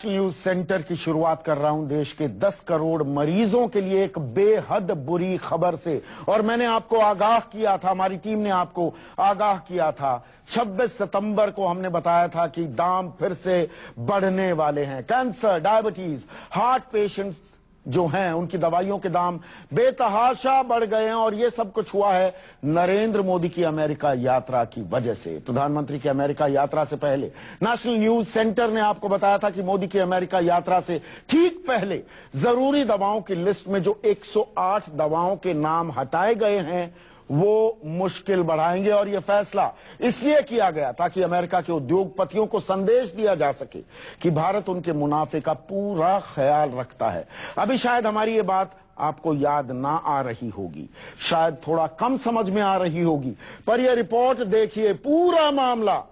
News centre की शुरुआत कर रहा हूं देश के 10 करोड़ मरीजों के लिए एक बेहद बुरी खबर से। और मैंने आपको आगाह किया था, हमारी टीम ने आपको आगाह किया था, 26 सितंबर को हमने बताया था कि दाम फिर से बढ़ने वाले हैं। कैंसर, डायबिटीज, हार्ट पेशेंट्स जो हैं उनकी दवाइयों के दाम बेतहाशा बढ़ गए हैं। और ये सब कुछ हुआ है नरेंद्र मोदी की अमेरिका यात्रा की वजह से। प्रधानमंत्री की अमेरिका यात्रा से पहले नेशनल न्यूज सेंटर ने आपको बताया था कि मोदी की अमेरिका यात्रा से ठीक पहले जरूरी दवाओं की लिस्ट में जो 108 दवाओं के नाम हटाए गए हैं वो मुश्किल बढ़ाएंगे। और यह फैसला इसलिए किया गया ताकि अमेरिका के उद्योगपतियों को संदेश दिया जा सके कि भारत उनके मुनाफे का पूरा ख्याल रखता है। अभी शायद हमारी ये बात आपको याद ना आ रही होगी, शायद थोड़ा कम समझ में आ रही होगी, पर यह रिपोर्ट देखिए, पूरा मामला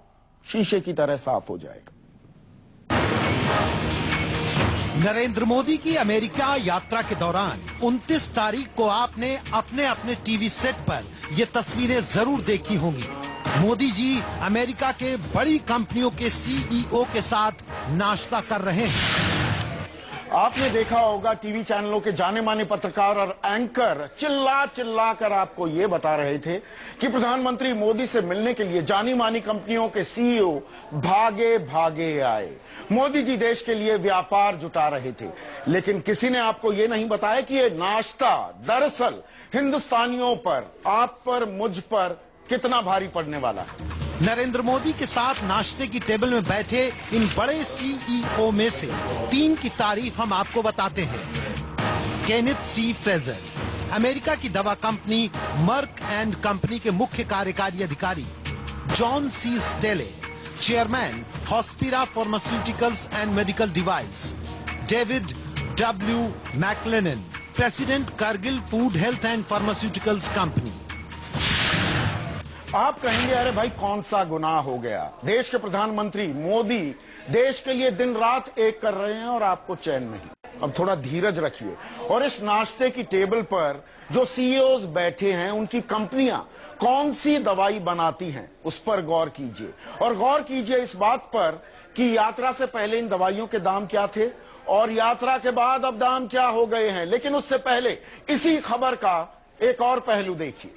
शीशे की तरह साफ हो जाएगा। नरेंद्र मोदी की अमेरिका यात्रा के दौरान 29 तारीख को आपने अपने अपने टीवी सेट पर ये तस्वीरें जरूर देखी होंगी। मोदी जी अमेरिका के बड़ी कंपनियों के सीईओ के साथ नाश्ता कर रहे हैं। आपने देखा होगा टीवी चैनलों के जाने माने पत्रकार और एंकर चिल्ला चिल्ला कर आपको ये बता रहे थे कि प्रधानमंत्री मोदी से मिलने के लिए जानी मानी कंपनियों के सीईओ भागे भागे आए। मोदी जी देश के लिए व्यापार जुटा रहे थे, लेकिन किसी ने आपको ये नहीं बताया कि ये नाश्ता दरअसल हिंदुस्तानियों पर, आप पर, मुझ पर कितना भारी पड़ने वाला है। नरेंद्र मोदी के साथ नाश्ते की टेबल में बैठे इन बड़े सीईओ में से 3 की तारीफ हम आपको बताते हैं। केनेथ सी फ्रेजर, अमेरिका की दवा कंपनी मर्क एंड कंपनी के मुख्य कार्यकारी अधिकारी। John C Staley, chairman Hospira pharmaceuticals and medical device. David W MacLennan, president Cargill food health and pharmaceuticals company. आप कहेंगे अरे भाई कौन सा गुनाह हो गया, देश के प्रधानमंत्री मोदी देश के लिए दिन रात एक कर रहे हैं और आपको चैन नहीं। अब थोड़ा धीरज रखिए और इस नाश्ते की टेबल पर जो सीईओज बैठे हैं उनकी कंपनियां कौन सी दवाई बनाती हैं उस पर गौर कीजिए। और गौर कीजिए इस बात पर कि यात्रा से पहले इन दवाइयों के दाम क्या थे और यात्रा के बाद अब दाम क्या हो गए हैं। लेकिन उससे पहले इसी खबर का एक और पहलू देखिए।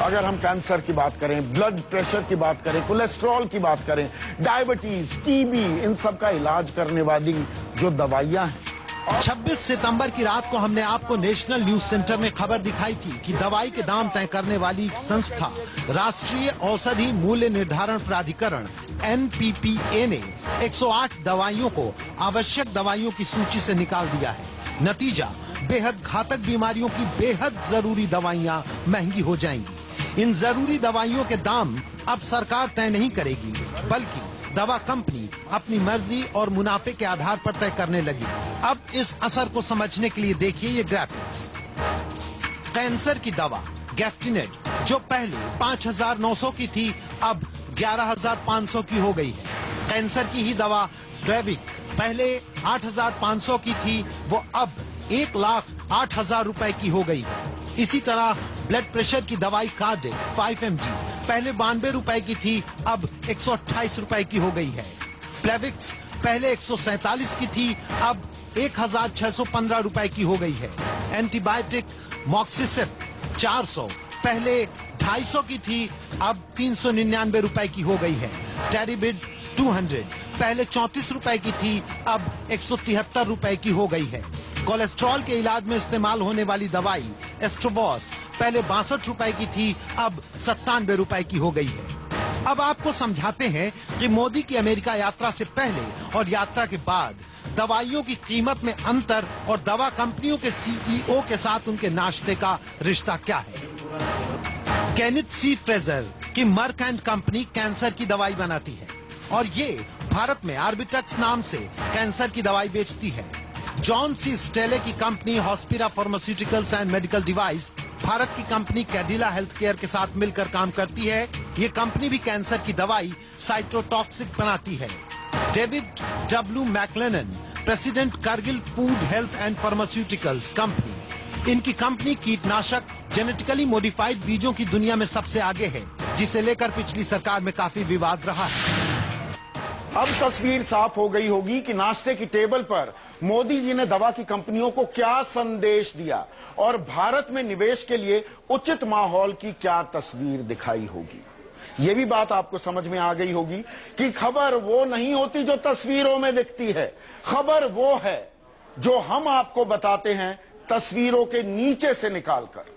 अगर हम कैंसर की बात करें, ब्लड प्रेशर की बात करें, कोलेस्ट्रॉल की बात करें, डायबिटीज, टीबी, इन सब का इलाज करने वाली जो दवाइयां हैं। 26 सितंबर की रात को हमने आपको नेशनल न्यूज सेंटर में खबर दिखाई थी कि दवाई के दाम तय करने वाली संस्था राष्ट्रीय औषधि मूल्य निर्धारण प्राधिकरण NPPA ने 108 दवाइयों को आवश्यक दवाइयों की सूची से निकाल दिया है। नतीजा, बेहद घातक बीमारियों की बेहद जरूरी दवाइयां महंगी हो जाएंगी। इन जरूरी दवाइयों के दाम अब सरकार तय नहीं करेगी, बल्कि दवा कंपनी अपनी मर्जी और मुनाफे के आधार पर तय करने लगी। अब इस असर को समझने के लिए देखिए ये ग्राफिक्स। कैंसर की दवा गैफ्टिनेट जो पहले 5,900 की थी अब 11,500 की हो गई है। कैंसर की ही दवा ग्लेविक पहले 8,500 की थी, वो अब 1,08,000 रुपए की हो गई है। इसी तरह ब्लड प्रेशर की दवाई कार्डिक 5 mg पहले 92 रुपए की थी, अब 128 रुपए की हो गई है। प्लेविक्स पहले 147 की थी, अब 1,615 रुपए की हो गई है। एंटीबायोटिक मॉक्सिसिप 400 पहले 250 की थी, अब 399 रुपए की हो गई है। टेरिबिड 200 पहले 34 रुपए की थी, अब 173 रुपए की हो गई है। कोलेस्ट्रॉल के इलाज में इस्तेमाल होने वाली दवाई एस्ट्रोबॉस पहले 62 रुपए की थी, अब 97 रुपए की हो गई है। अब आपको समझाते हैं कि मोदी की अमेरिका यात्रा से पहले और यात्रा के बाद दवाइयों की कीमत में अंतर और दवा कंपनियों के सीईओ के साथ उनके नाश्ते का रिश्ता क्या है। केनेथ सी फ्रेजर की मर्क एंड कंपनी कैंसर की दवाई बनाती है और ये भारत में आर्बिटक्स नाम से कैंसर की दवाई बेचती है। जॉन सी स्टेले की company Hospira pharmaceuticals and medical device Bharat की कंपनी कैडिला हेल्थ केयर के साथ मिलकर काम करती है। ये कंपनी भी कैंसर की दवाई साइटोटॉक्सिक बनाती है। David W MacLennan, president Cargill food health and pharmaceuticals company, इनकी कंपनी कीटनाशक जेनेटिकली मॉडिफाइड बीजों की दुनिया में सबसे आगे है, जिसे लेकर पिछली सरकार में काफी विवाद रहा है। अब तस्वीर साफ हो गई होगी कि नाश्ते की टेबल पर मोदी जी ने दवा की कंपनियों को क्या संदेश दिया और भारत में निवेश के लिए उचित माहौल की क्या तस्वीर दिखाई होगी। यह भी बात आपको समझ में आ गई होगी कि खबर वो नहीं होती जो तस्वीरों में दिखती है, खबर वो है जो हम आपको बताते हैं तस्वीरों के नीचे से निकालकर।